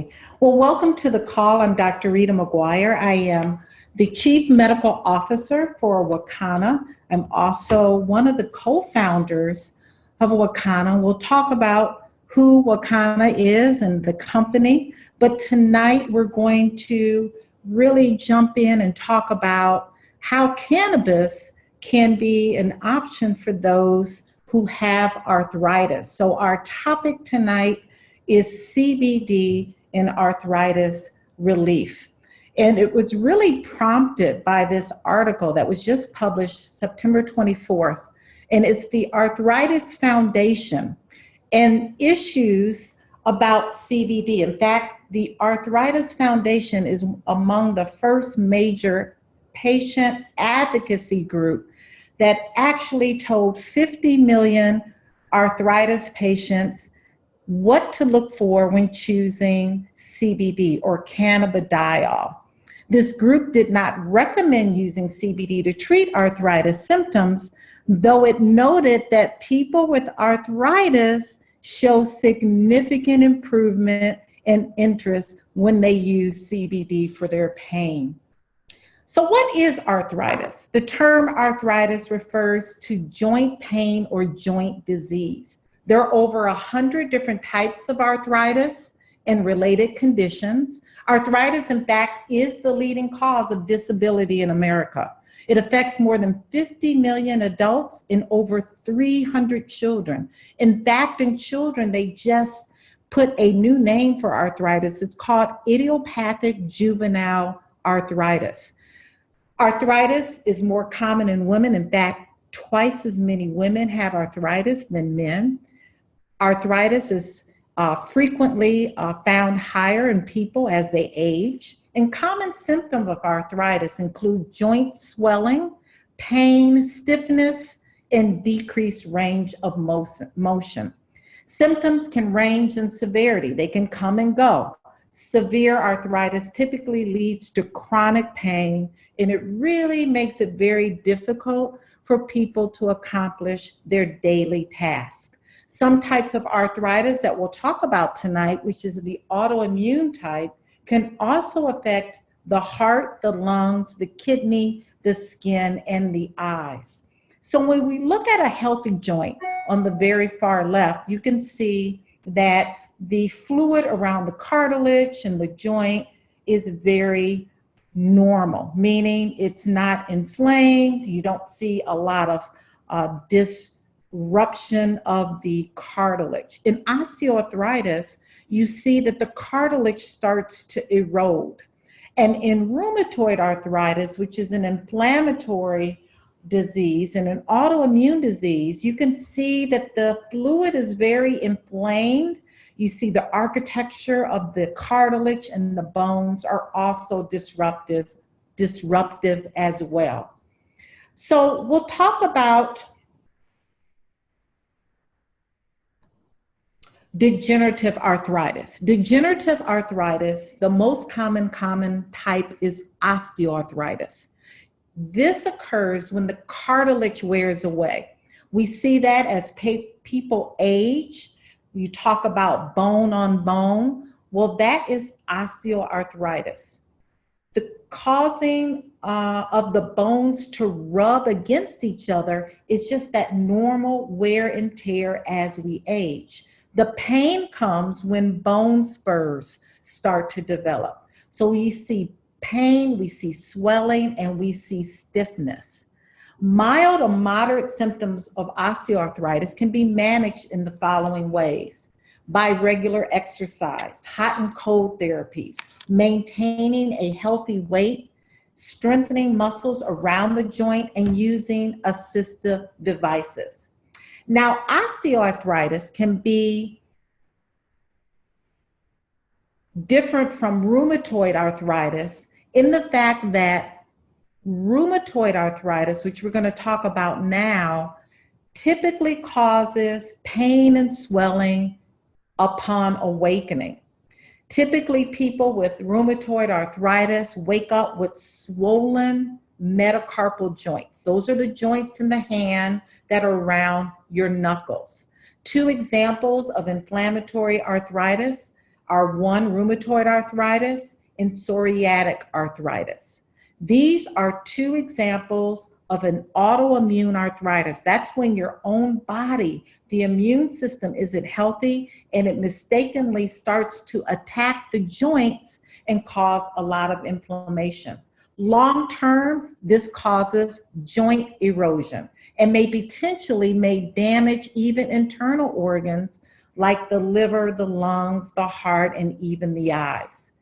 Okay. Well, welcome to the call. I'm Dr. Rita McGuire. I am the Chief Medical Officer for Wakanna. I'm also one of the co-founders of Wakanna. We'll talk about who Wakanna is and the company, but tonight we're going to really jump in and talk about how cannabis can be an option for those who have arthritis. So our topic tonight is CBD and arthritis relief. And it was really prompted by this article that was just published September 24th. And it's the Arthritis Foundation and issues about CBD. In fact, the Arthritis Foundation is among the first major patient advocacy group that actually told 50 million arthritis patients what to look for when choosing CBD or cannabidiol. This group did not recommend using CBD to treat arthritis symptoms, though it noted that people with arthritis show significant improvement and interest when they use CBD for their pain. So what is arthritis? The term arthritis refers to joint pain or joint disease. There are over 100 different types of arthritis and related conditions. Arthritis, in fact, is the leading cause of disability in America. It affects more than 50 million adults and over 300 children. In fact, in children, they just put a new name for arthritis. It's called idiopathic juvenile arthritis. Arthritis is more common in women. In fact, twice as many women have arthritis than men. Arthritis is frequently found higher in people as they age. And common symptoms of arthritis include joint swelling, pain, stiffness, and decreased range of motion. Symptoms can range in severity. They can come and go. Severe arthritis typically leads to chronic pain, and it really makes it very difficult for people to accomplish their daily tasks. Some types of arthritis that we'll talk about tonight, which is the autoimmune type, can also affect the heart, the lungs, the kidney, the skin, and the eyes. So when we look at a healthy joint on the very far left, you can see that the fluid around the cartilage and the joint is very normal, meaning it's not inflamed. You don't see a lot of disruption of the cartilage. In osteoarthritis, you see that the cartilage starts to erode. And in rheumatoid arthritis, which is an inflammatory disease and an autoimmune disease, you can see that the fluid is very inflamed. You see the architecture of the cartilage and the bones are also disruptive as well. So we'll talk about degenerative arthritis. Degenerative arthritis, the most common type is osteoarthritis. This occurs when the cartilage wears away. We see that as people age. You talk about bone on bone. Well, that is osteoarthritis. The causing of the bones to rub against each other is just that normal wear and tear as we age. The pain comes when bone spurs start to develop. So we see pain, we see swelling, and we see stiffness. Mild or moderate symptoms of osteoarthritis can be managed in the following ways: by regular exercise, hot and cold therapies, maintaining a healthy weight, strengthening muscles around the joint, and using assistive devices. Now, osteoarthritis can be different from rheumatoid arthritis in the fact that rheumatoid arthritis, which we're going to talk about now, typically causes pain and swelling upon awakening. Typically, people with rheumatoid arthritis wake up with swollen metacarpal joints. Those are the joints in the hand that are around your knuckles. Two examples of inflammatory arthritis are one, rheumatoid arthritis and psoriatic arthritis. These are two examples of an autoimmune arthritis. That's when your own body, the immune system isn't healthy and it mistakenly starts to attack the joints and cause a lot of inflammation. Long term, this causes joint erosion and may potentially damage even internal organs like the liver, the lungs, the heart, and even the eyes.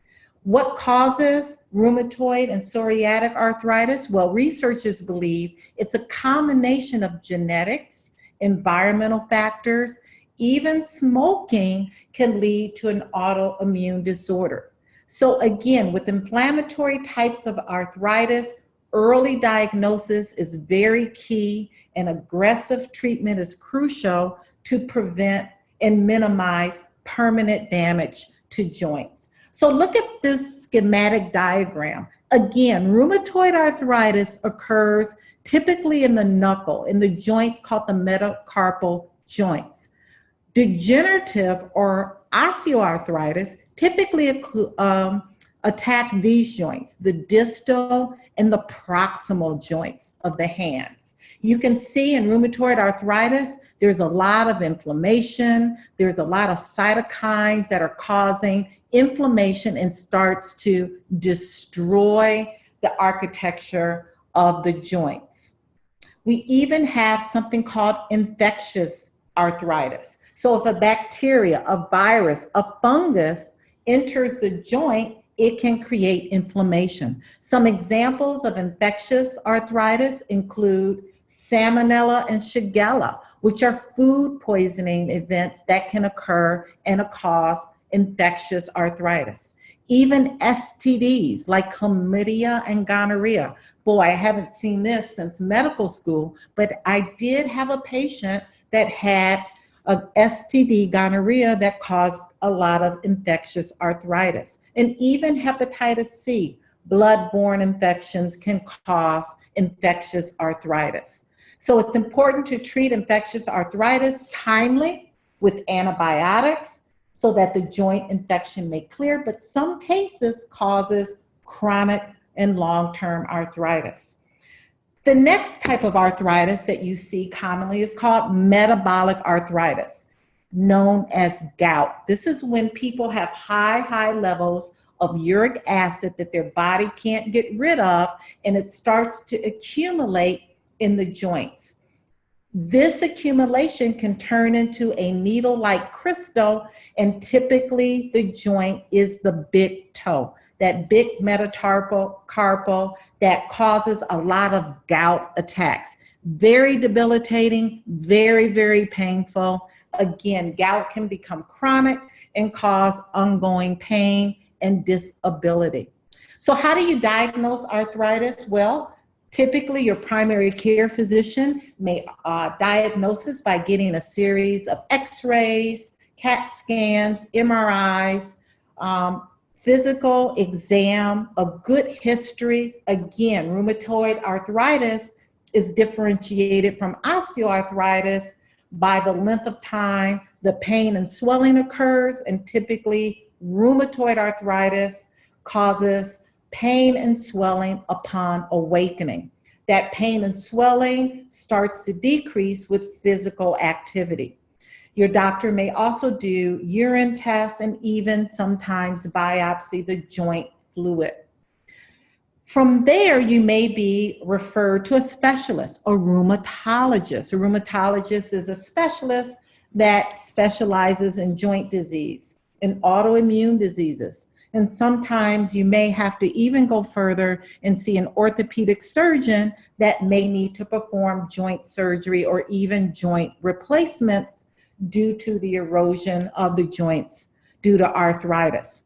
What causes rheumatoid and psoriatic arthritis? Well, researchers believe it's a combination of genetics, environmental factors, even smoking can lead to an autoimmune disorder. So again, with inflammatory types of arthritis, early diagnosis is very key and aggressive treatment is crucial to prevent and minimize permanent damage to joints. So look at this schematic diagram. Again, rheumatoid arthritis occurs typically in the knuckle, in the joints called the metacarpal joints. Degenerative or osteoarthritis typically attack these joints, the distal and the proximal joints of the hands. You can see in rheumatoid arthritis, there's a lot of inflammation, there's a lot of cytokines that are causing inflammation and starts to destroy the architecture of the joints. We even have something called infectious arthritis. So if a bacteria, a virus, a fungus enters the joint, it can create inflammation. Some examples of infectious arthritis include Salmonella and Shigella, which are food poisoning events that can occur and cause infectious arthritis. Even STDs like chlamydia and gonorrhea. Boy, I haven't seen this since medical school, but I did have a patient that had a STD, gonorrhea, that caused a lot of infectious arthritis. And even hepatitis C, blood-borne infections, can cause infectious arthritis. So it's important to treat infectious arthritis timely with antibiotics so that the joint infection may clear, but some cases causes chronic and long-term arthritis. The next type of arthritis that you see commonly is called metabolic arthritis, known as gout. This is when people have high levels of uric acid that their body can't get rid of, and it starts to accumulate in the joints. This accumulation can turn into a needle-like crystal, and typically the joint is the big toe, that big metacarpal that causes a lot of gout attacks. Very debilitating, very painful. Again, gout can become chronic and cause ongoing pain and disability. So how do you diagnose arthritis? Well, typically, your primary care physician may diagnose this by getting a series of x-rays, CAT scans, MRIs, physical exam, a good history. Again, rheumatoid arthritis is differentiated from osteoarthritis by the length of time the pain and swelling occurs, and typically rheumatoid arthritis causes pain and swelling upon awakening. That pain and swelling starts to decrease with physical activity. Your doctor may also do urine tests and even sometimes biopsy the joint fluid. From there, you may be referred to a specialist, a rheumatologist. A rheumatologist is a specialist that specializes in joint disease and autoimmune diseases. And sometimes you may have to even go further and see an orthopedic surgeon that may need to perform joint surgery or even joint replacements due to the erosion of the joints due to arthritis.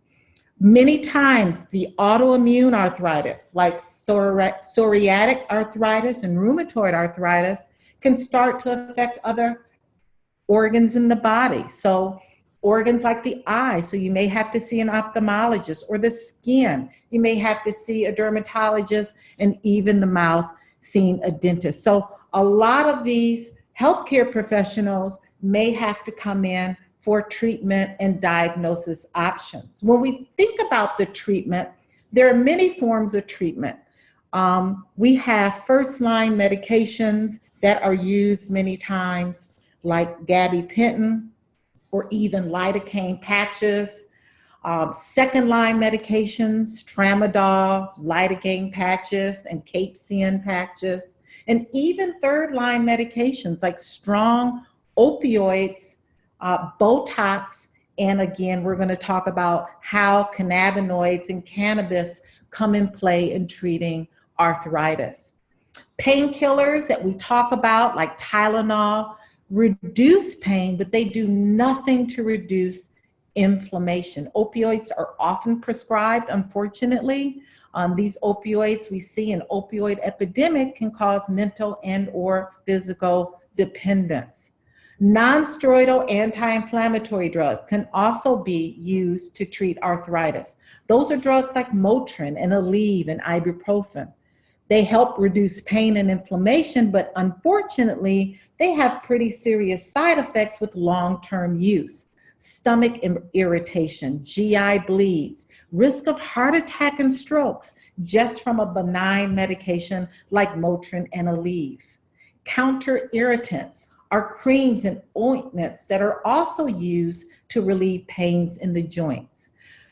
Many times the autoimmune arthritis, like psoriatic arthritis and rheumatoid arthritis, can start to affect other organs in the body. So organs like the eye, so you may have to see an ophthalmologist, or the skin, you may have to see a dermatologist, and even the mouth, seeing a dentist. So a lot of these healthcare professionals may have to come in for treatment and diagnosis options. When we think about the treatment, there are many forms of treatment. We have first-line medications that are used many times, like gabapentin or even lidocaine patches. Second-line medications, tramadol, lidocaine patches, and capsaicin patches, and even third-line medications like strong opioids, Botox, and again, we're going to talk about how cannabinoids and cannabis come in play in treating arthritis. Painkillers that we talk about, like Tylenol, reduce pain, but they do nothing to reduce inflammation. Opioids are often prescribed, unfortunately. These opioids we see an opioid epidemic can cause mental and or physical dependence. Non-steroidal anti-inflammatory drugs can also be used to treat arthritis. Those are drugs like Motrin and Aleve and ibuprofen. They help reduce pain and inflammation, but unfortunately, they have pretty serious side effects with long-term use. Stomach irritation, GI bleeds, risk of heart attack and strokes just from a benign medication like Motrin and Aleve. Counter irritants are creams and ointments that are also used to relieve pains in the joints.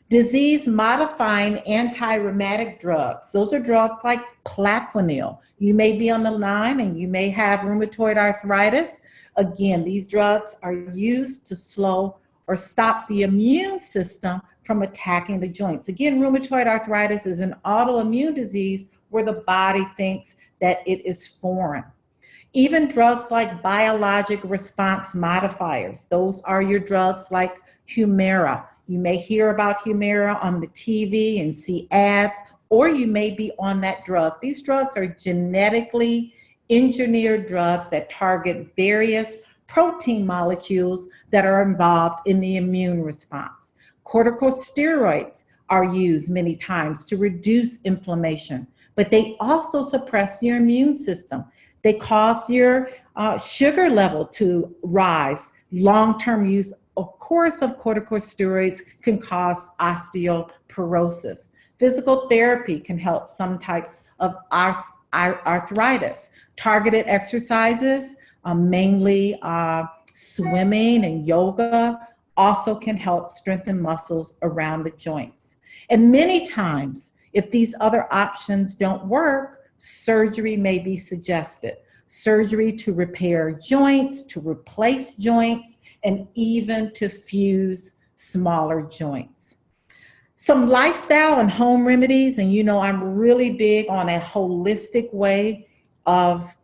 Disease-modifying anti-rheumatic drugs. Those are drugs like Plaquenil. You may be on the line and you may have rheumatoid arthritis. Again, these drugs are used to slow or stop the immune system from attacking the joints. Again, rheumatoid arthritis is an autoimmune disease where the body thinks that it is foreign. Even drugs like biologic response modifiers. Those are your drugs like Humira. You may hear about Humira on the TV and see ads, or you may be on that drug. These drugs are genetically engineered drugs that target various protein molecules that are involved in the immune response. Corticosteroids are used many times to reduce inflammation, but they also suppress your immune system. They cause your sugar level to rise. Long-term use, of course, of corticosteroids can cause osteoporosis. Physical therapy can help some types of arthritis. Targeted exercises, mainly swimming and yoga, also can help strengthen muscles around the joints. And many times, if these other options don't work, surgery may be suggested. Surgery to repair joints, to replace joints, and even to fuse smaller joints. Some lifestyle and home remedies, and you know I'm really big on a holistic way of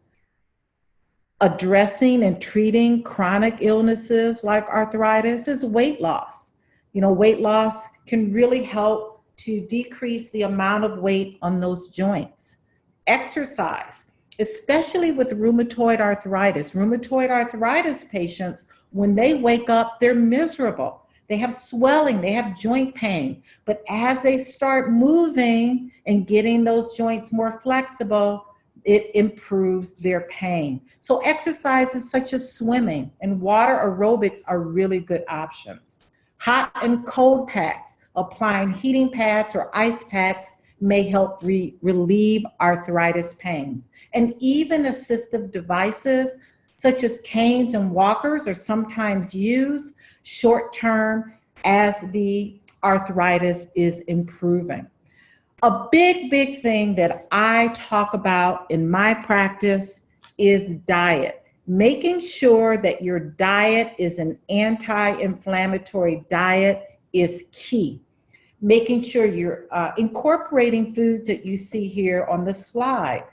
addressing and treating chronic illnesses like arthritis, is weight loss. You know, weight loss can really help to decrease the amount of weight on those joints. Exercise, especially with rheumatoid arthritis. Rheumatoid arthritis patients, when they wake up, they're miserable. They have swelling, they have joint pain. But as they start moving and getting those joints more flexible, it improves their pain. So exercises such as swimming and water aerobics are really good options. Hot and cold packs, applying heating pads or ice packs may help relieve arthritis pains. And even assistive devices such as canes and walkers are sometimes used short-term as the arthritis is improving. A big thing that I talk about in my practice is diet. Making sure that your diet is an anti-inflammatory diet is key. Making sure you're incorporating foods that you see here on the slide.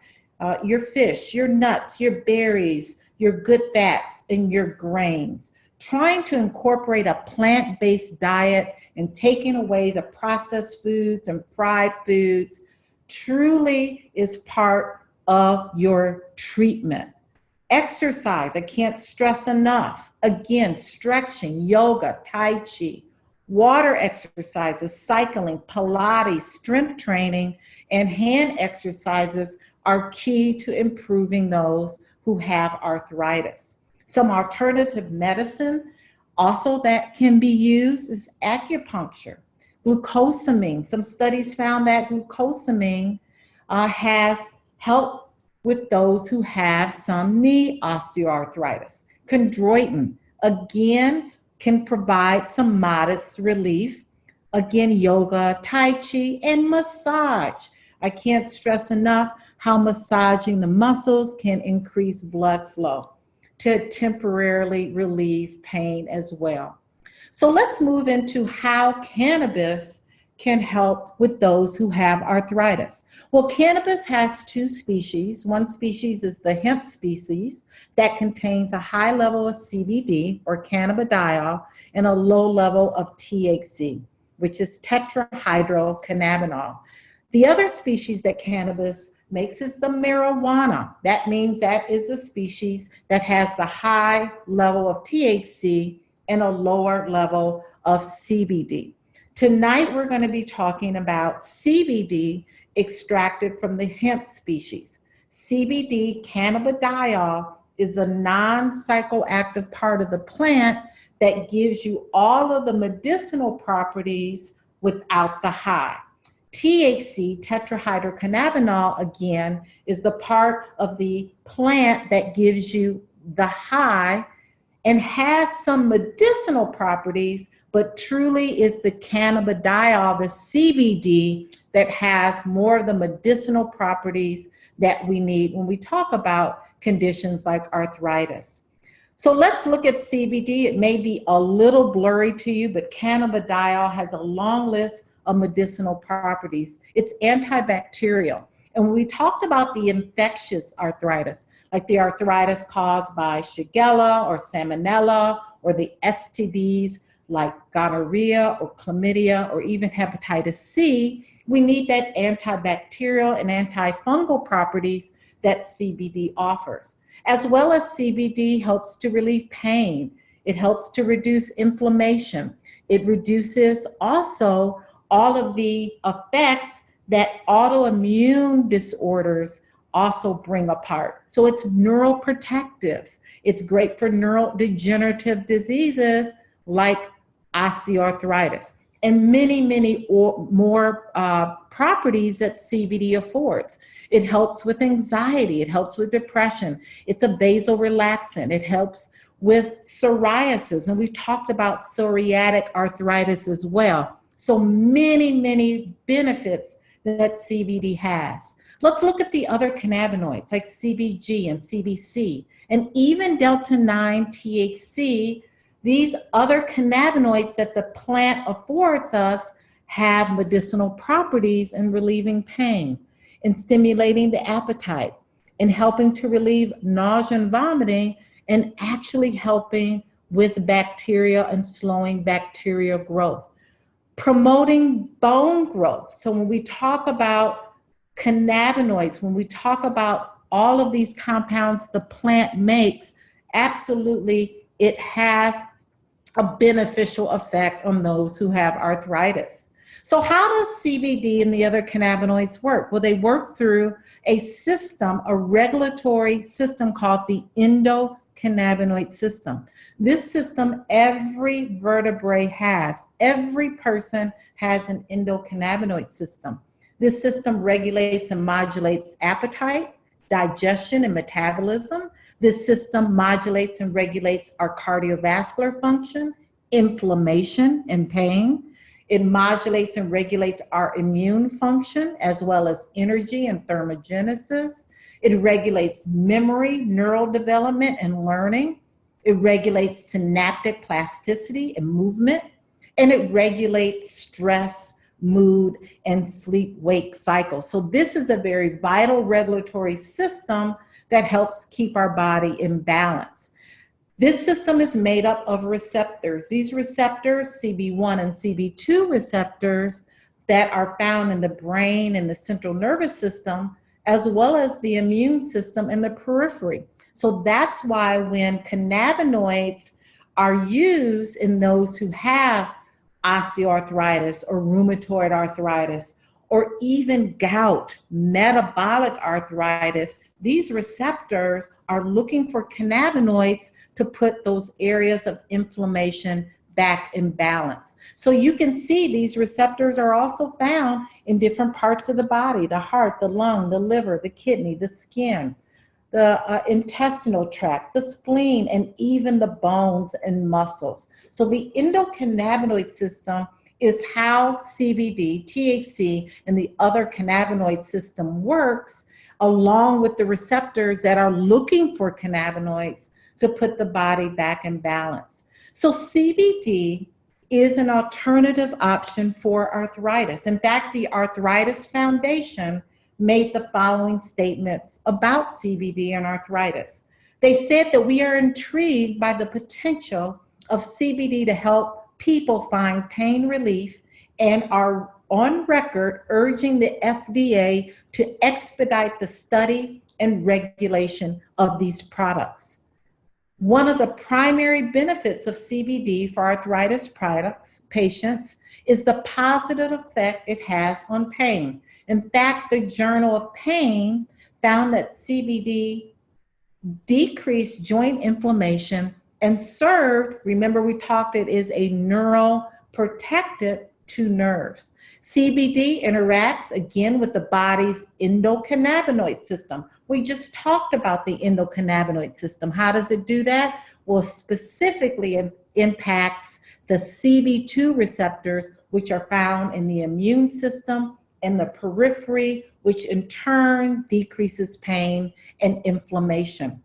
Your fish, your nuts, your berries, your good fats, and your grains. Trying to incorporate a plant-based diet and taking away the processed foods and fried foods truly is part of your treatment. Exercise, I can't stress enough. Again, stretching, yoga, Tai Chi, water exercises, cycling, Pilates, strength training, and hand exercises are key to improving those who have arthritis. Some alternative medicine Also that can be used is acupuncture. Glucosamine, some studies found that glucosamine has helped with those who have some knee osteoarthritis. Chondroitin, again, can provide some modest relief. Again, yoga, tai chi, and massage. I can't stress enough how massaging the muscles can increase blood flow to temporarily relieve pain as well. So let's move into how cannabis can help with those who have arthritis. Well, cannabis has two species. One species is the hemp species that contains a high level of CBD or cannabidiol and a low level of THC, which is tetrahydrocannabinol. The other species that cannabis makes is the marijuana. That means that is a species that has the high level of THC and a lower level of CBD. Tonight, we're going to be talking about CBD extracted from the hemp species. CBD, cannabidiol, is a non-psychoactive part of the plant that gives you all of the medicinal properties without the high. THC, tetrahydrocannabinol, again, is the part of the plant that gives you the high and has some medicinal properties, but truly is the cannabidiol, the CBD, that has more of the medicinal properties that we need when we talk about conditions like arthritis. So let's look at CBD. It may be a little blurry to you, but cannabidiol has a long list of medicinal properties. It's antibacterial. And when we talked about the infectious arthritis, like the arthritis caused by Shigella or Salmonella, or the STDs like gonorrhea or chlamydia or even hepatitis C, we need that antibacterial and antifungal properties that CBD offers. As well as CBD helps to relieve pain. It helps to reduce inflammation. It reduces also all of the effects that autoimmune disorders also bring apart. So it's neuroprotective. It's great for neurodegenerative diseases like osteoarthritis and many, many more properties that CBD affords. It helps with anxiety. It helps with depression. It's a vasorelaxant. It helps with psoriasis. And we've talked about psoriatic arthritis as well. So many, many benefits that CBD has. Let's look at the other cannabinoids like CBG and CBC and even delta-9 THC. These other cannabinoids that the plant affords us have medicinal properties in relieving pain, in stimulating the appetite, in helping to relieve nausea and vomiting, and actually helping with bacteria and slowing bacterial growth. Promoting bone growth. So when we talk about cannabinoids, when we talk about all of these compounds the plant makes, absolutely it has a beneficial effect on those who have arthritis. So how does CBD and the other cannabinoids work? Well, they work through a system, a regulatory system called the endocannabinoid system. This system every vertebrae has. Every person has an endocannabinoid system. This system regulates and modulates appetite, digestion, and metabolism. This system modulates and regulates our cardiovascular function, inflammation, and pain. It modulates and regulates our immune function as well as energy and thermogenesis. It regulates memory, neural development, and learning. It regulates synaptic plasticity and movement. And it regulates stress, mood, and sleep-wake cycle. So this is a very vital regulatory system that helps keep our body in balance. This system is made up of receptors. These receptors, CB1 and CB2 receptors that are found in the brain and the central nervous system, as well as the immune system in the periphery. So that's why when cannabinoids are used in those who have osteoarthritis or rheumatoid arthritis, or even gout, metabolic arthritis, these receptors are looking for cannabinoids to put those areas of inflammation back in balance. So you can see these receptors are also found in different parts of the body: the heart, the lung, the liver, the kidney, the skin, the intestinal tract, the spleen, and even the bones and muscles. So the endocannabinoid system is how CBD, THC, and the other cannabinoid system works, along with the receptors that are looking for cannabinoids to put the body back in balance. So CBD is an alternative option for arthritis. In fact, the Arthritis Foundation made the following statements about CBD and arthritis. They said that we are intrigued by the potential of CBD to help people find pain relief and are on record urging the FDA to expedite the study and regulation of these products. One of the primary benefits of CBD for arthritis patients is the positive effect it has on pain. In fact, the Journal of Pain found that CBD decreased joint inflammation and served, remember we talked, it is a neuroprotectant to nerves. CBD interacts again with the body's endocannabinoid system. We just talked about the endocannabinoid system. How does it do that? Well, specifically it impacts the CB2 receptors, which are found in the immune system and the periphery, which in turn decreases pain and inflammation.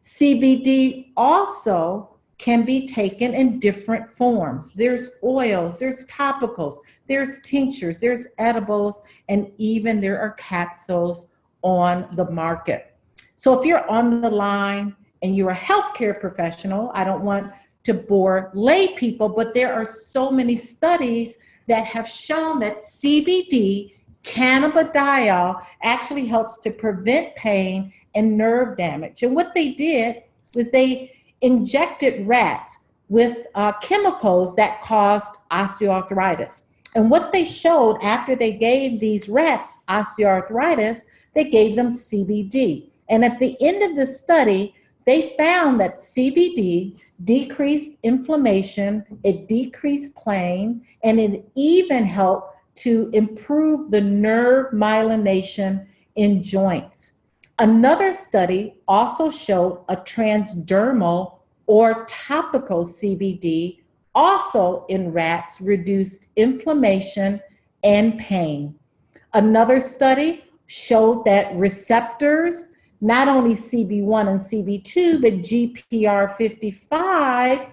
CBD also can be taken in different forms. There's oils, there's topicals, there's tinctures, there's edibles, and even there are capsules on the market. So if you're on the line and you're a healthcare professional, I don't want to bore lay people, but there are so many studies that have shown that CBD, cannabidiol, actually helps to prevent pain and nerve damage. And what they did was they injected rats with chemicals that caused osteoarthritis. And what they showed after they gave these rats osteoarthritis, they gave them CBD. And at the end of the study, they found that CBD decreased inflammation, it decreased pain, and it even helped to improve the nerve myelination in joints. Another study also showed a transdermal or topical CBD, also in rats, reduced inflammation and pain. Another study showed that receptors, not only CB1 and CB2, but GPR55,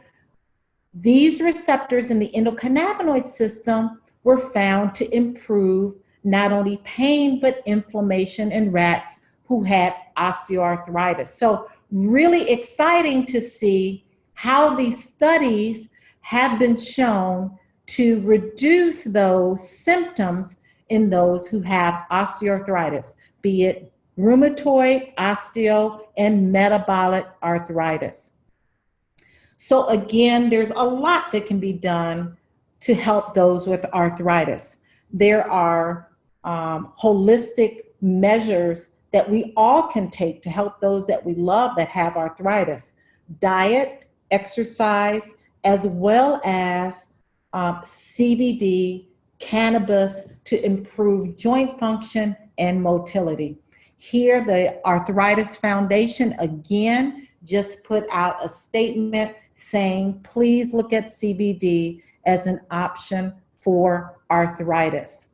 these receptors in the endocannabinoid system were found to improve not only pain, but inflammation in rats who had osteoarthritis. So really exciting to see how these studies have been shown to reduce those symptoms in those who have osteoarthritis, be it rheumatoid, osteo, and metabolic arthritis. So again, there's a lot that can be done to help those with arthritis. There are holistic measures that we all can take to help those that we love that have arthritis: diet, exercise, as well as CBD, cannabis to improve joint function and motility. Here, the Arthritis Foundation again just put out a statement saying, please look at CBD as an option for arthritis.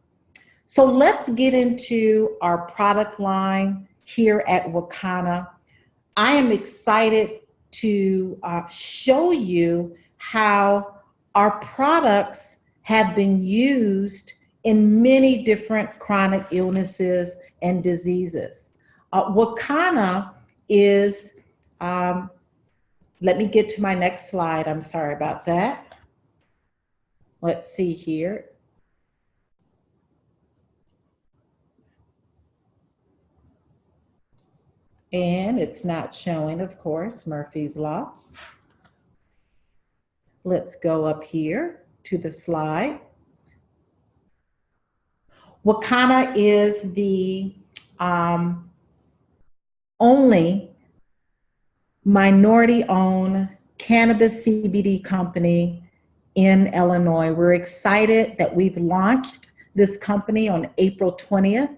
So let's get into our product line here at Wakanna. I am excited to show you how our products have been used in many different chronic illnesses and diseases. Wakanna is, let me get to my next slide. I'm sorry about that. Let's see here. And it's not showing, of course, Murphy's Law. Let's go up here to the slide. Wakanna is the only minority-owned cannabis CBD company in Illinois. We're excited that we've launched this company on April 20th.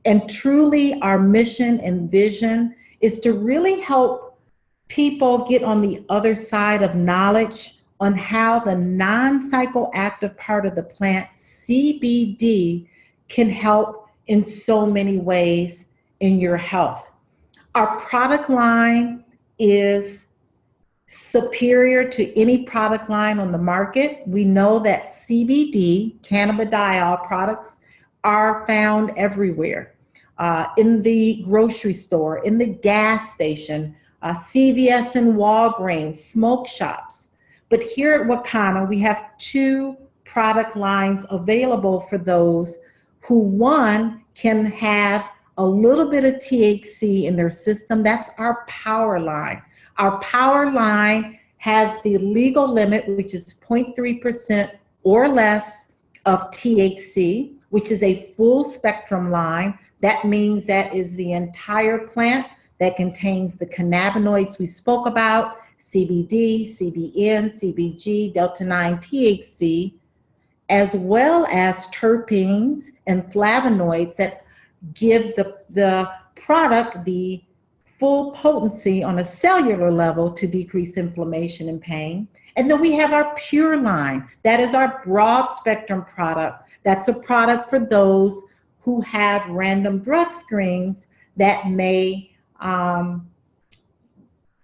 And truly our mission and vision is to really help people get on the other side of knowledge on how the non-psychoactive part of the plant, CBD, can help in so many ways in your health. Our product line is superior to any product line on the market. We know that CBD, cannabidiol products, are found everywhere. In the grocery store, in the gas station, CVS and Walgreens, smoke shops. But here at Wakanna, we have 2 product lines available for those who, one, can have a little bit of THC in their system. That's our power line. Our power line has the legal limit, which is 0.3% or less of THC, which is a full spectrum line. That means that is the entire plant that contains the cannabinoids we spoke about, CBD, CBN, CBG, Delta-9 THC, as well as terpenes and flavonoids that give the product the full potency on a cellular level to decrease inflammation and pain. And then we have our pure line. That is our broad spectrum product. That's a product for those who have random drug screens that may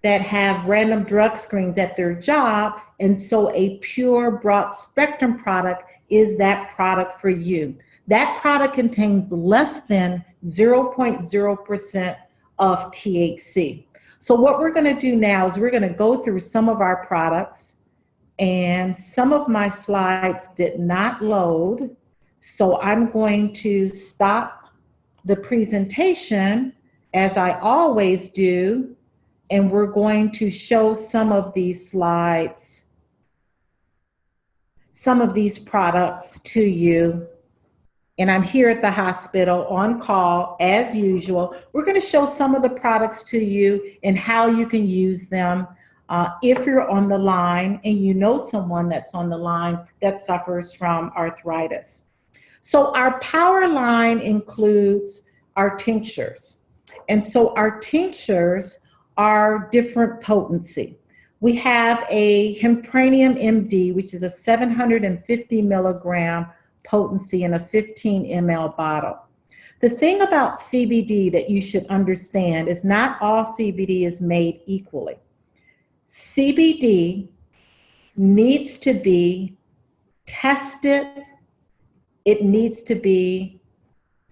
that have random drug screens at their job. And so a pure broad spectrum product is that product for you. That product contains less than 0.0% of THC. So what we're going to do now is we're going to go through some of our products, and some of my slides did not load. So I'm going to stop the presentation as I always do, and we're going to show some of these slides, some of these products to you. And I'm here at the hospital on call as usual. We're going to show some of the products to you and how you can use them if you're on the line and you know someone that's on the line that suffers from arthritis. So our power line includes our tinctures. And so our tinctures are different potency. We have a Hempranium MD, which is a 750 milligram potency in a 15 ml bottle. The thing about CBD that you should understand is not all CBD is made equally. CBD needs to be tested. It needs to be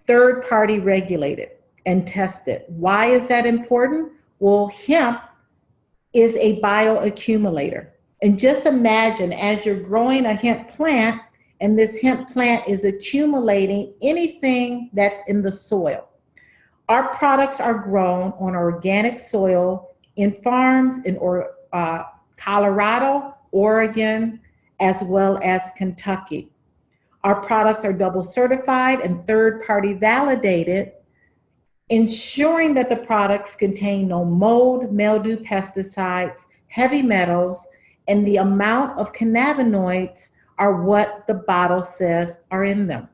third-party regulated and tested. Why is that important? Well, hemp is a bioaccumulator. And just imagine as you're growing a hemp plant, and this hemp plant is accumulating anything that's in the soil. Our products are grown on organic soil in farms in Colorado, Oregon, as well as Kentucky. Our products are double certified and third-party validated, ensuring that the products contain no mold, mildew, pesticides, heavy metals, and the amount of cannabinoids are what the bottle says are in them.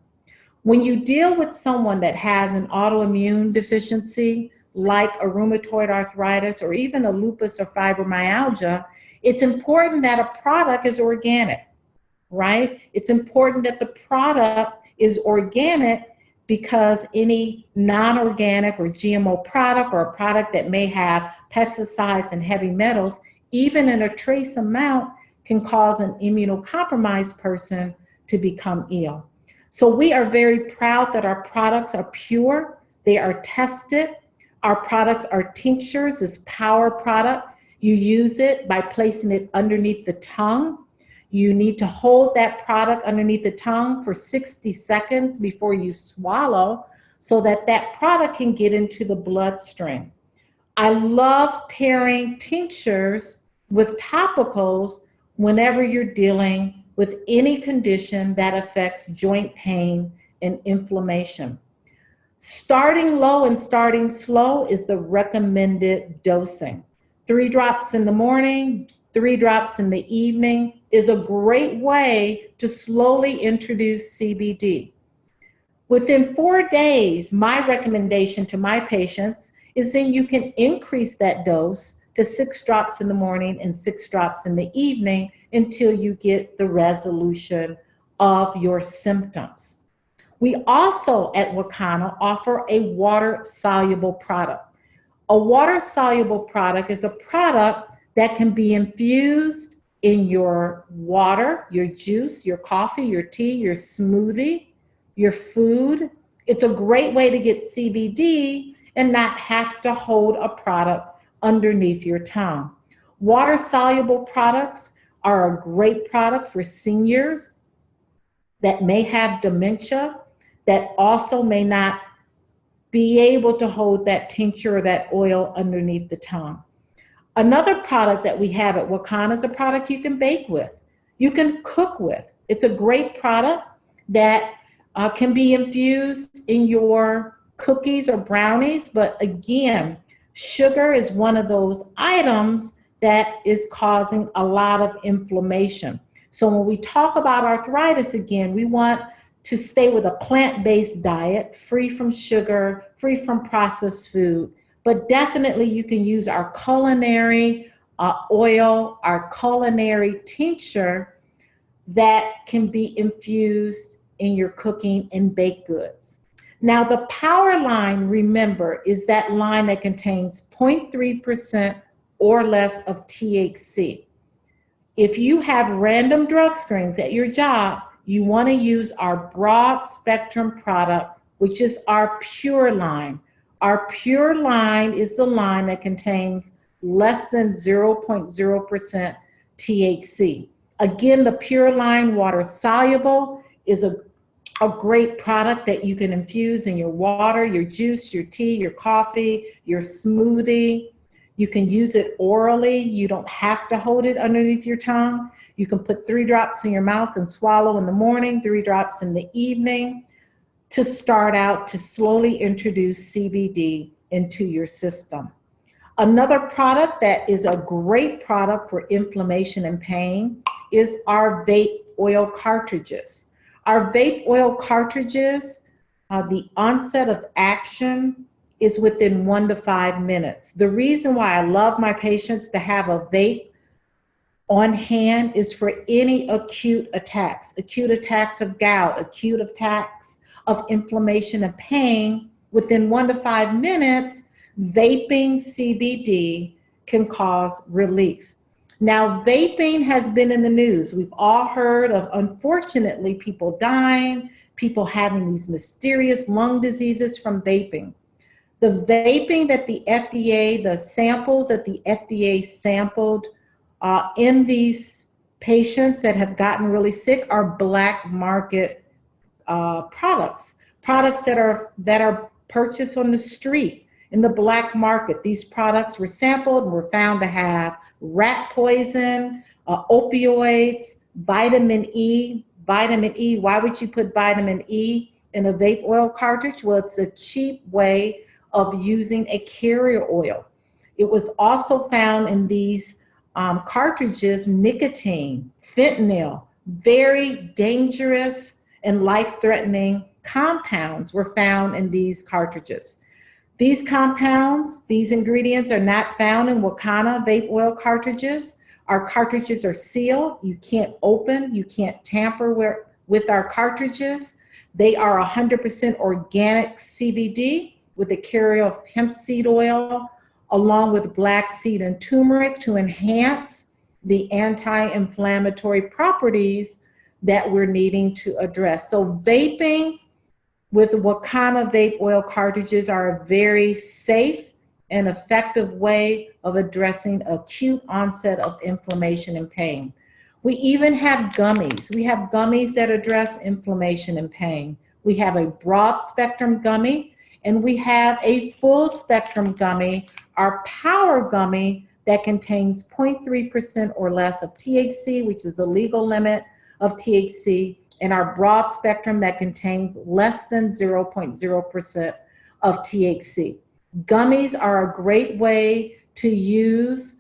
When you deal with someone that has an autoimmune deficiency, like a rheumatoid arthritis or even a lupus or fibromyalgia, it's important that a product is organic, right? It's important that the product is organic because any non-organic or GMO product or a product that may have pesticides and heavy metals, even in a trace amount, can cause an immunocompromised person to become ill. So we are very proud that our products are pure, they are tested. Our products are tinctures, this power product. You use it by placing it underneath the tongue. You need to hold that product underneath the tongue for 60 seconds before you swallow so that that product can get into the bloodstream. I love pairing tinctures with topicals whenever you're dealing with any condition that affects joint pain and inflammation. Starting low and starting slow is the recommended dosing. 3 drops in the morning, 3 drops in the evening is a great way to slowly introduce CBD. Within 4 days, my recommendation to my patients is then you can increase that dose to 6 drops in the morning and 6 drops in the evening until you get the resolution of your symptoms. We also at Wakanna offer a water-soluble product. A water-soluble product is a product that can be infused in your water, your juice, your coffee, your tea, your smoothie, your food. It's a great way to get CBD and not have to hold a product underneath your tongue. Water-soluble products are a great product for seniors that may have dementia, that also may not be able to hold that tincture or that oil underneath the tongue. Another product that we have at Wakanna is a product you can bake with, you can cook with. It's a great product that can be infused in your cookies or brownies, but again, sugar is one of those items that is causing a lot of inflammation. So when we talk about arthritis, again, we want to stay with a plant-based diet, free from sugar, free from processed food, but definitely you can use our culinary oil, our culinary tincture that can be infused in your cooking and baked goods. Now the power line, remember, is that line that contains 0.3% or less of THC. If you have random drug screens at your job, you want to use our broad spectrum product, which is our pure line. Our pure line is the line that contains less than 0.0% THC. Again, the pure line water soluble is a great product that you can infuse in your water, your juice, your tea, your coffee, your smoothie. You can use it orally. You don't have to hold it underneath your tongue. You can put 3 drops in your mouth and swallow in the morning, 3 drops in the evening to start out to slowly introduce CBD into your system. Another product that is a great product for inflammation and pain is our vape oil cartridges. Our vape oil cartridges, the onset of action is within 1 to 5 minutes. The reason why I love my patients to have a vape on hand is for any acute attacks of gout, acute attacks of inflammation and pain. Within 1 to 5 minutes, vaping CBD can cause relief. Now, vaping has been in the news. We've all heard of, unfortunately, people dying, people having these mysterious lung diseases from vaping. The vaping that the FDA, the samples that the FDA sampled in these patients that have gotten really sick are black market products that are purchased on the street in the black market. These products were sampled and were found to have rat poison, opioids, vitamin E. Vitamin E, why would you put vitamin E in a vape oil cartridge? Well, it's a cheap way of using a carrier oil. It was also found in these cartridges, nicotine, fentanyl, very dangerous and life-threatening compounds were found in these cartridges. These compounds, these ingredients are not found in Wakanna vape oil cartridges. Our cartridges are sealed. You can't open, you can't tamper with our cartridges. They are 100% organic CBD with a carrier of hemp seed oil, along with black seed and turmeric to enhance the anti-inflammatory properties that we're needing to address. So vaping with Wakanna vape oil cartridges are a very safe and effective way of addressing acute onset of inflammation and pain. We even have gummies. We have gummies that address inflammation and pain. We have a broad spectrum gummy, and we have a full spectrum gummy, our power gummy, that contains 0.3% or less of THC, which is the legal limit of THC, and our broad spectrum that contains less than 0.0% of THC. Gummies are a great way to use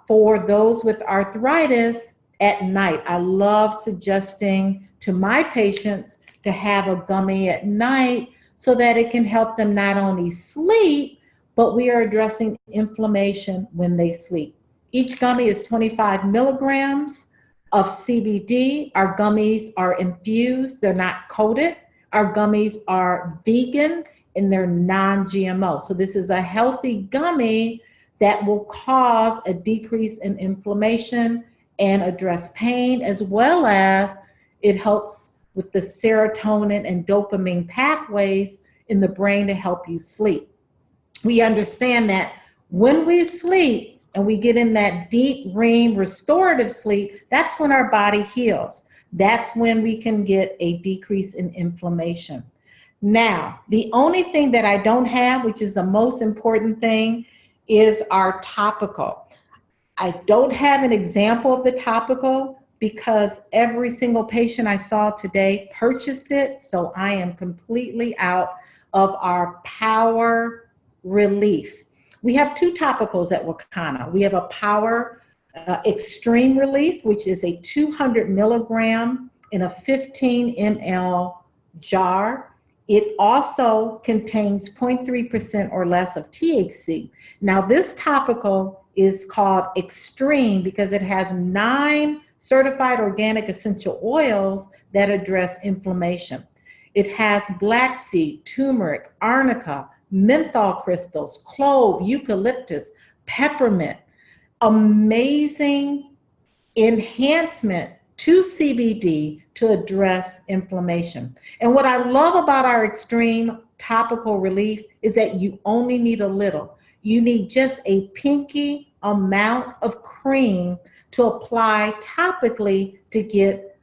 for those with arthritis at night. I love suggesting to my patients to have a gummy at night so that it can help them not only sleep, but we are addressing inflammation when they sleep. Each gummy is 25 milligrams of CBD. Our gummies are infused, they're not coated. Our gummies are vegan and they're non-GMO. So this is a healthy gummy that will cause a decrease in inflammation and address pain, as well as it helps with the serotonin and dopamine pathways in the brain to help you sleep. We understand that when we sleep and we get in that deep REM restorative sleep, that's when our body heals. That's when we can get a decrease in inflammation. Now, the only thing that I don't have, which is the most important thing, is our topical. I don't have an example of the topical because every single patient I saw today purchased it, so I am completely out of our Power Relief. We have two topicals at Wakanna. We have a Power Extreme Relief, which is a 200 milligram in a 15 ml jar. It also contains 0.3% or less of THC. Now this topical is called Extreme because it has 9 certified organic essential oils that address inflammation. It has black seed, turmeric, arnica, menthol crystals, clove, eucalyptus, peppermint. Amazing enhancement to CBD to address inflammation. And what I love about our Extreme Topical Relief is that you only need a little. You need just a pinky amount of cream to apply topically to get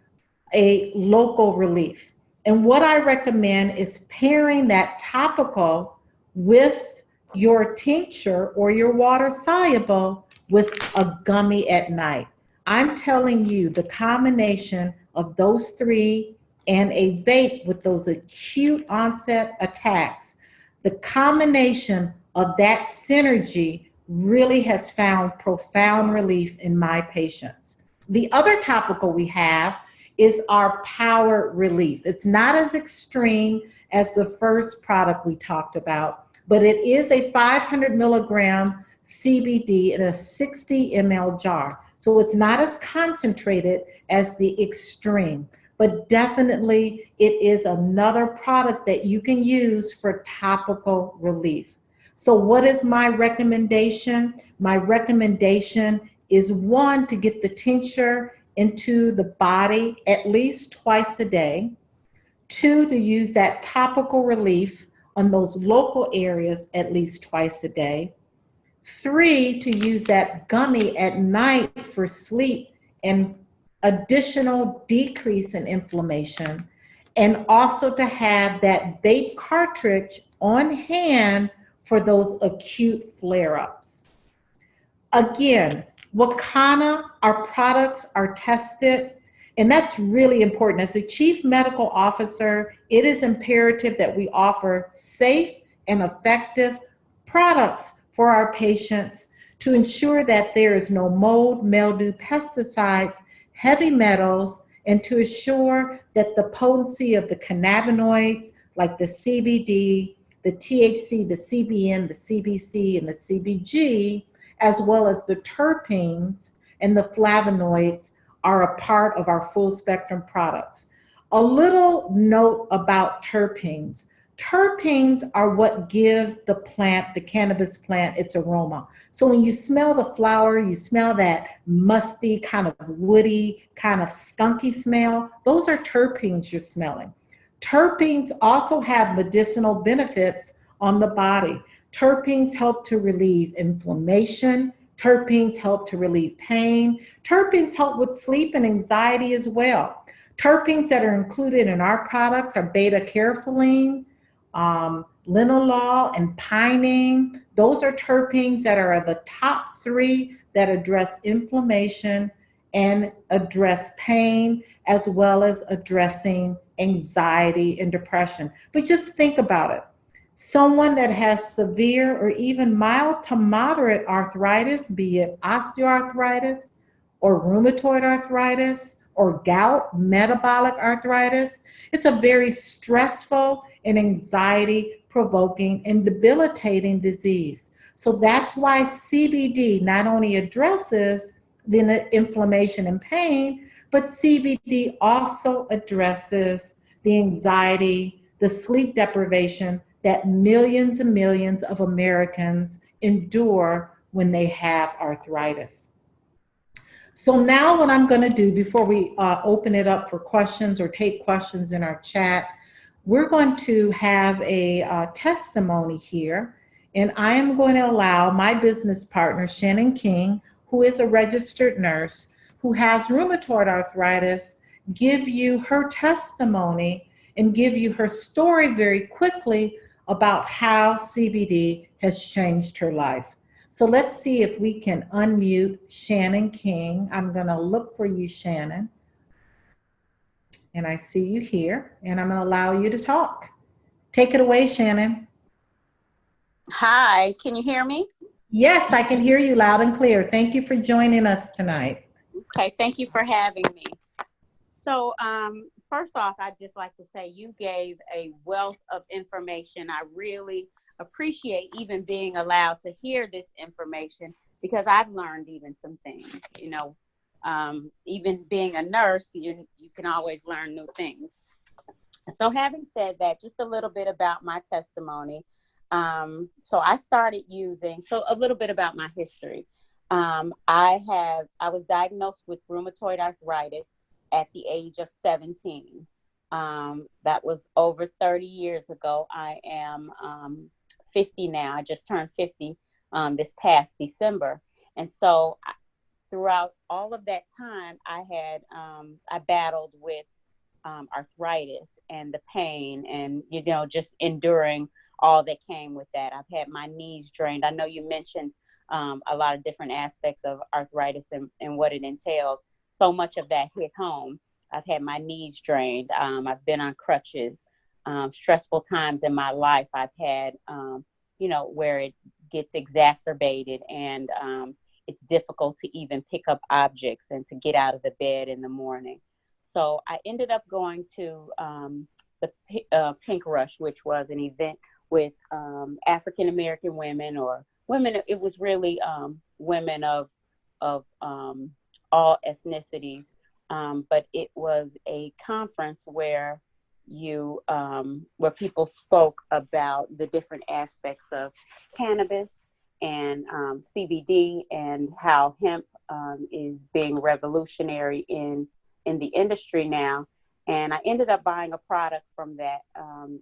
a local relief. And what I recommend is pairing that topical with your tincture or your water soluble with a gummy at night. I'm telling you, the combination of those three and a vape with those acute onset attacks, the combination of that synergy really has found profound relief in my patients. The other topical we have is our Power Relief. It's not as extreme as the first product we talked about, but it is a 500 milligram CBD in a 60 ml jar. So it's not as concentrated as the Extreme, but definitely it is another product that you can use for topical relief. So what is my recommendation? My recommendation is 1, to get the tincture into the body at least twice a day. 2, to use that topical relief on those local areas at least twice a day. 3, to use that gummy at night for sleep and additional decrease in inflammation. And also to have that vape cartridge on hand for those acute flare-ups. Again, Wakanna, our products are tested, and that's really important. As a chief medical officer, it is imperative that we offer safe and effective products for our patients to ensure that there is no mold, mildew, pesticides, heavy metals, and to assure that the potency of the cannabinoids like the CBD, the THC, the CBN, the CBC, and the CBG, as well as the terpenes and the flavonoids, are a part of our full spectrum products. A little note about terpenes. Terpenes are what gives the plant, the cannabis plant, its aroma. So when you smell the flower, you smell that musty, kind of woody, kind of skunky smell. Those are terpenes you're smelling. Terpenes also have medicinal benefits on the body. Terpenes help to relieve inflammation. Terpenes help to relieve pain. Terpenes help with sleep and anxiety as well. Terpenes that are included in our products are beta-carotene, linalool, and pinene. Those are terpenes that are the top 3 that address inflammation and address pain, as well as addressing anxiety and depression. But just think about it. Someone that has severe or even mild to moderate arthritis, be it osteoarthritis or rheumatoid arthritis or gout, metabolic arthritis, it's a very stressful and anxiety provoking and debilitating disease. So that's why CBD not only addresses the inflammation and pain, but CBD also addresses the anxiety, the sleep deprivation that millions and millions of Americans endure when they have arthritis. So now what I'm going to do before we open it up for questions or take questions in our chat, we're going to have a testimony here, and I am going to allow my business partner, Shannon King, who is a registered nurse, who has rheumatoid arthritis, give you her testimony and give you her story very quickly about how CBD has changed her life. So let's see if we can unmute Shannon King. I'm going to look for you, Shannon. And I see you here, and I'm going to allow you to talk. Take it away, Shannon. Hi, can you hear me? Yes, I can hear you loud and clear. Thank you for joining us tonight. Okay, thank you for having me. So first off, I'd just like to say you gave a wealth of information. I really appreciate even being allowed to hear this information, because I've learned even some things, you know, even being a nurse, you can always learn new things. So having said that, just a little bit about my testimony. So I started using, so a little bit about my history. I was diagnosed with rheumatoid arthritis at the age of 17. That was over 30 years ago. I am 50 now. I just turned 50 this past December. And so throughout all of that time, I battled with arthritis and the pain and, you know, just enduring all that came with that. I've had my knees drained. I know you mentioned a lot of different aspects of arthritis and what it entails. So much of that hit home. I've had my knees drained. I've been on crutches. Stressful times in my life I've had, you know, where it gets exacerbated and it's difficult to even pick up objects and to get out of the bed in the morning. So I ended up going to the Pink Rush, which was an event with African-American women, or women, it was really women of all ethnicities. But it was a conference where where people spoke about the different aspects of cannabis and CBD and how hemp is being revolutionary in the industry now. And I ended up buying a product from that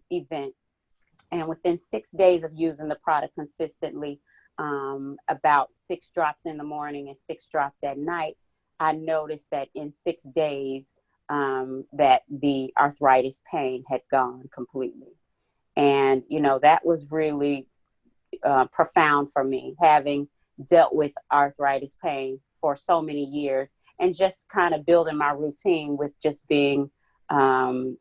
event. And within 6 days of using the product consistently, about 6 drops in the morning and 6 drops at night, I noticed that in 6 days that the arthritis pain had gone completely. And, you know, that was really profound for me, having dealt with arthritis pain for so many years and just kind of building my routine with just being, you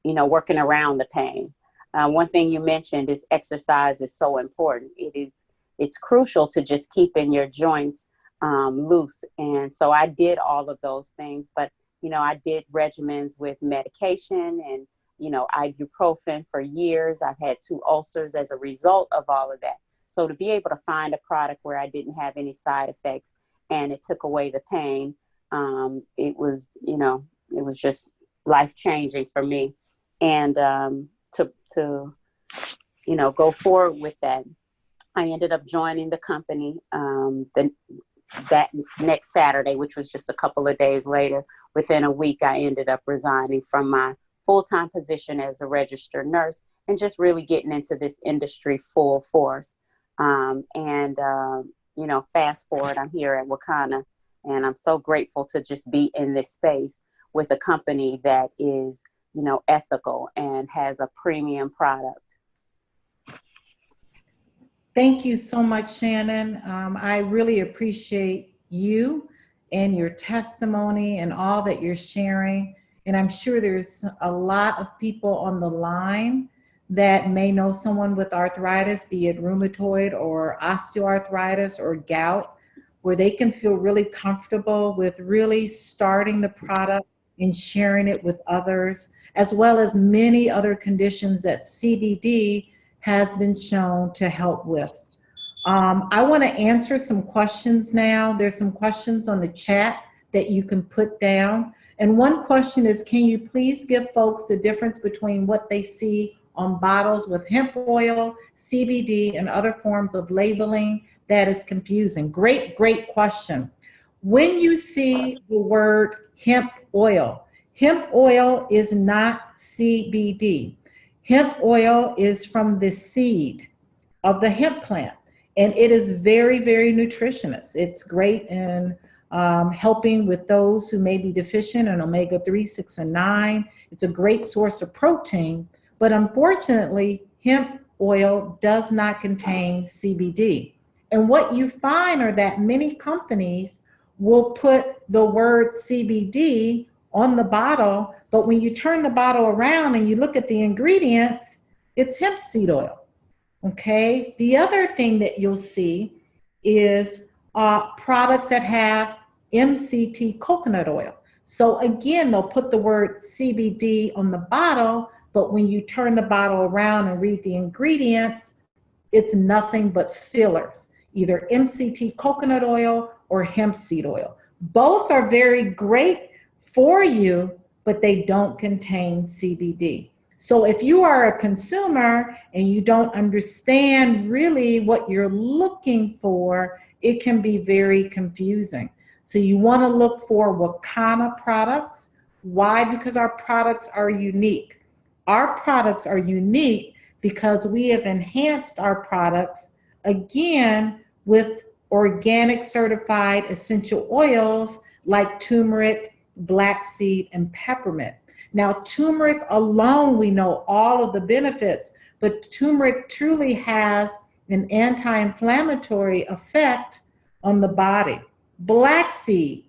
know, working around the pain. One thing you mentioned is exercise is so important. It's crucial to just keeping your joints loose. And so I did all of those things, but, you know, I did regimens with medication and, you know, ibuprofen for years. I've had 2 ulcers as a result of all of that. So to be able to find a product where I didn't have any side effects and it took away the pain, it was, you know, it was just life-changing for me. And to, you know, go forward with that, I ended up joining the company that next Saturday, which was just a couple of days later. Within a week, I ended up resigning from my full-time position as a registered nurse and just really getting into this industry full force. You know, fast forward, I'm here at Wakanna, and I'm so grateful to just be in this space with a company that is, you know, ethical and has a premium product. Thank you so much, Shannon. I really appreciate you and your testimony and all that you're sharing. And I'm sure there's a lot of people on the line that may know someone with arthritis, be it rheumatoid or osteoarthritis or gout, where they can feel really comfortable with really starting the product and sharing it with others, as well as many other conditions that CBD has been shown to help with. I want to answer some questions now. There's some questions on the chat that you can put down. And one question is, can you please give folks the difference between what they see on bottles with hemp oil, CBD, and other forms of labeling that is confusing? Great, great question. When you see the word hemp oil is not CBD. Hemp oil is from the seed of the hemp plant, and it is very, very nutritious. It's great in helping with those who may be deficient in omega-3, 6, and 9. It's a great source of protein, but unfortunately, hemp oil does not contain CBD. And what you find are that many companies will put the word CBD on the bottle, but when you turn the bottle around and you look at the ingredients, it's hemp seed oil. Okay. The other thing that you'll see is products that have MCT coconut oil. So again, they'll put the word CBD on the bottle, but when you turn the bottle around and read the ingredients, it's nothing but fillers, either MCT coconut oil or hemp seed oil. Both are very great for you, but they don't contain CBD. So if you are a consumer and you don't understand really what you're looking for, it can be very confusing. So you want to look for Wakanna products. Why? Because our products are unique. Our products are unique because we have enhanced our products, again, with organic certified essential oils like turmeric, black seed, and peppermint. Now, turmeric alone, we know all of the benefits, but turmeric truly has an anti-inflammatory effect on the body. Black seed,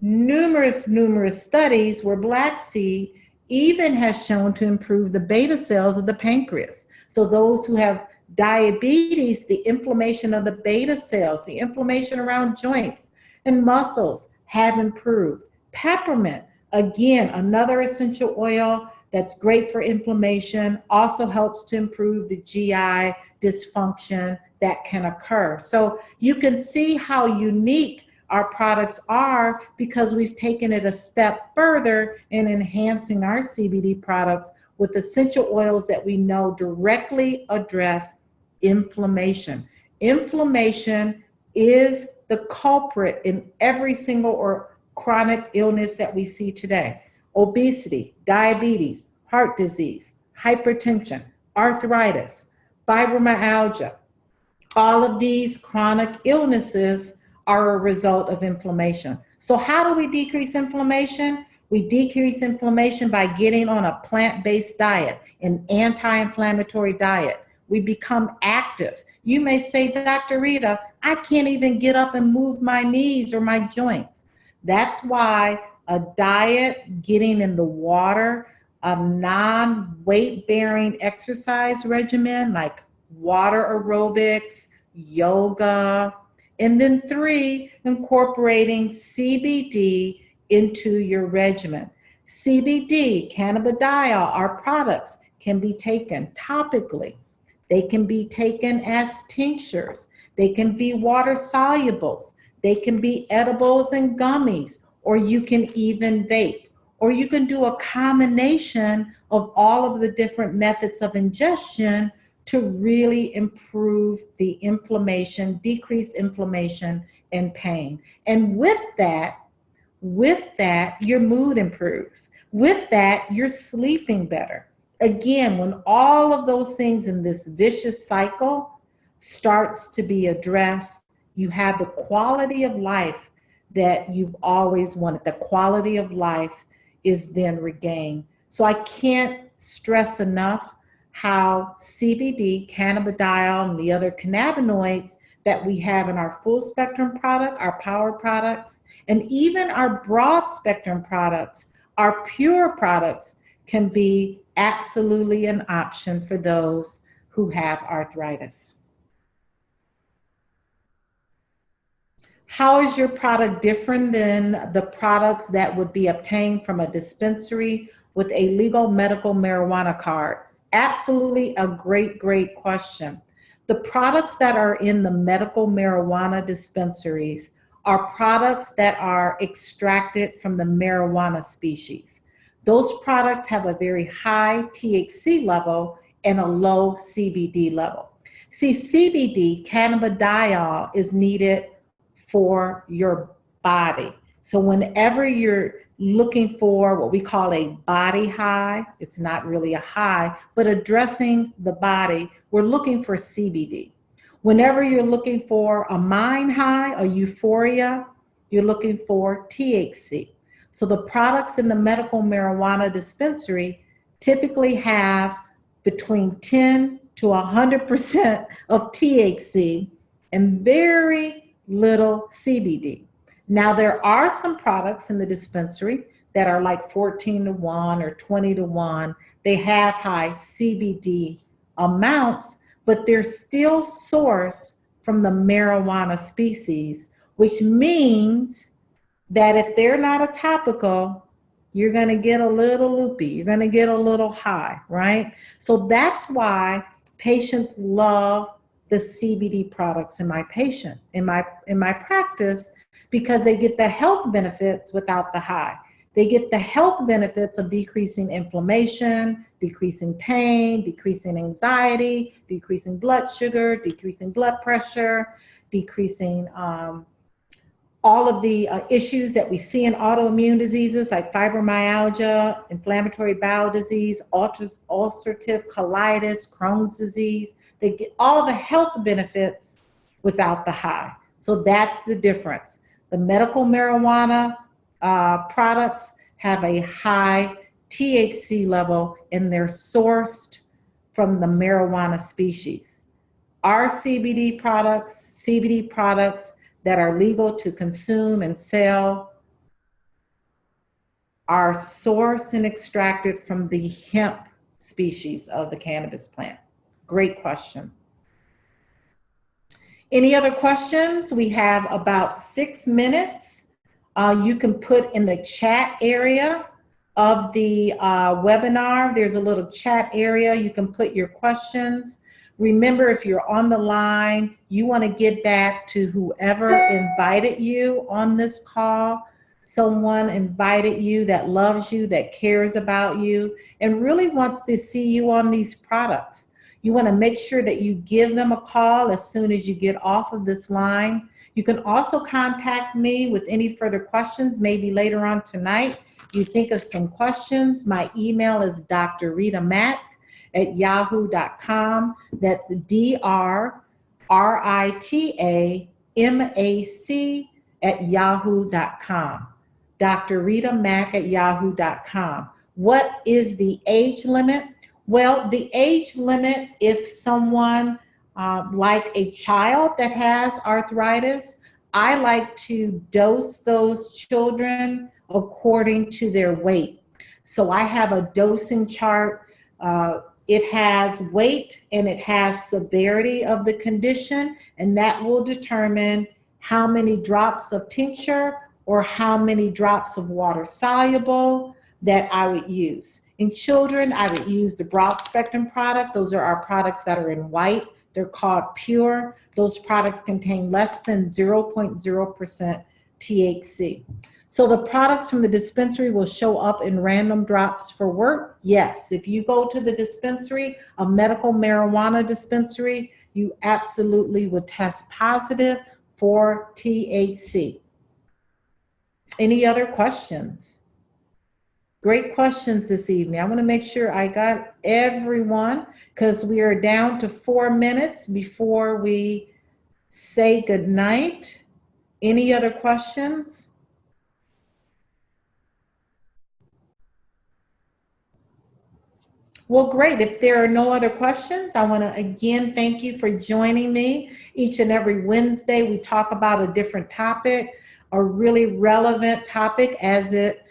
numerous studies where black seed even has shown to improve the beta cells of the pancreas. So those who have diabetes, the inflammation of the beta cells, the inflammation around joints and muscles have improved. Peppermint, again, another essential oil that's great for inflammation, also helps to improve the GI dysfunction that can occur. So you can see how unique our products are because we've taken it a step further in enhancing our CBD products with essential oils that we know directly address inflammation. Inflammation is the culprit in every single or chronic illness that we see today. Obesity, diabetes, heart disease, hypertension, arthritis, fibromyalgia. All of these chronic illnesses are a result of inflammation. So how do we decrease inflammation? We decrease inflammation by getting on a plant-based diet, an anti-inflammatory diet. We become active. You may say, Dr. Rita, I can't even get up and move my knees or my joints. That's why a diet, getting in the water, a non-weight-bearing exercise regimen like water aerobics, yoga, and then 3, incorporating CBD into your regimen. CBD, cannabidiol, our products can be taken topically. They can be taken as tinctures. They can be water solubles. They can be edibles and gummies, or you can even vape, or you can do a combination of all of the different methods of ingestion to really improve the inflammation, decrease inflammation and pain. And with that, your mood improves. With that, you're sleeping better. Again, when all of those things in this vicious cycle starts to be addressed, you have the quality of life that you've always wanted. The quality of life is then regained. So I can't stress enough how CBD, cannabidiol, and the other cannabinoids that we have in our full spectrum product, our power products, and even our broad spectrum products, our pure products, can be absolutely an option for those who have arthritis. How is your product different than the products that would be obtained from a dispensary with a legal medical marijuana card? Absolutely a great, great question. The products that are in the medical marijuana dispensaries are products that are extracted from the marijuana species. Those products have a very high THC level and a low CBD level. See, CBD, cannabidiol, is needed for your body. So whenever you're looking for what we call a body high, it's not really a high, but addressing the body, we're looking for CBD. Whenever you're looking for a mind high, a euphoria, you're looking for THC. So the products in the medical marijuana dispensary typically have between 10 to 100% of THC and very little CBD. Now, there are some products in the dispensary that are like 14 to 1 or 20 to 1. They have high CBD amounts, but they're still sourced from the marijuana species, which means that if they're not a topical, you're going to get a little loopy. You're going to get a little high, right? So that's why patients love the CBD products in my practice, because they get the health benefits without the high. They get the health benefits of decreasing inflammation, decreasing pain, decreasing anxiety, decreasing blood sugar, decreasing blood pressure, decreasing all of the issues that we see in autoimmune diseases like fibromyalgia, inflammatory bowel disease, ulcerative colitis, Crohn's disease. They get all the health benefits without the high. So that's the difference. The medical marijuana products have a high THC level and they're sourced from the marijuana species. Our CBD products that are legal to consume and sell are sourced and extracted from the hemp species of the cannabis plant. Great question. Any other questions? We have about 6 minutes. You can put in the chat area of the webinar. There's a little chat area. You can put your questions. Remember, if you're on the line, you want to get back to whoever invited you on this call. Someone invited you that loves you, that cares about you, and really wants to see you on these products. You want to make sure that you give them a call as soon as you get off of this line. You can also contact me with any further questions, maybe later on tonight. You think of some questions. My email is drritamac@yahoo.com. That's DRRITAMAC@yahoo.com. drritamac@yahoo.com. What is the age limit? Well, the age limit, if someone like a child that has arthritis, I like to dose those children according to their weight. So I have a dosing chart. It has weight and it has severity of the condition, and that will determine how many drops of tincture or how many drops of water soluble that I would use. In children, I would use the broad spectrum product. Those are our products that are in white. They're called pure. Those products contain less than 0.0% THC. So the products from the dispensary will show up in random drops for work? Yes. If you go to the dispensary, a medical marijuana dispensary, you absolutely would test positive for THC. Any other questions? Great questions this evening. I want to make sure I got everyone because we are down to 4 minutes before we say goodnight. Any other questions? Well, great. If there are no other questions, I want to again thank you for joining me. Each and every Wednesday, we talk about a different topic, a really relevant topic as it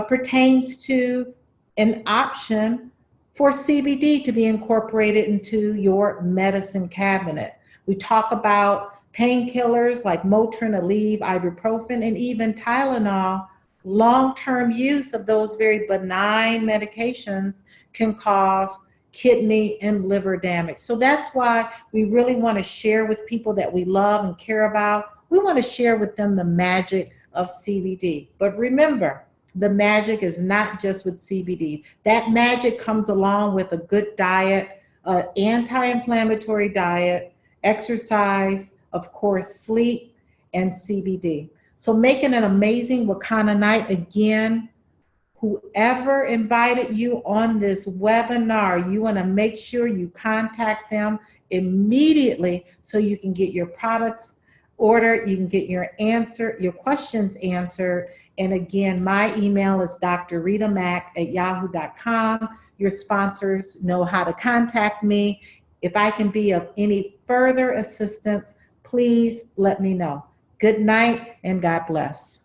pertains to an option for CBD to be incorporated into your medicine cabinet. We talk about painkillers like Motrin, Aleve, ibuprofen, and even Tylenol. Long-term use of those very benign medications can cause kidney and liver damage. So that's why we really want to share with people that we love and care about. We want to share with them the magic of CBD. But remember, the magic is not just with CBD. That magic comes along with a good diet, an anti-inflammatory diet, exercise, of course, sleep, and CBD. So make it an amazing Wakanna night. Again, whoever invited you on this webinar, you want to make sure you contact them immediately so you can get your products ordered, you can get your questions answered. And again, my email is drritamac@yahoo.com. Your sponsors know how to contact me. If I can be of any further assistance, please let me know. Good night and God bless.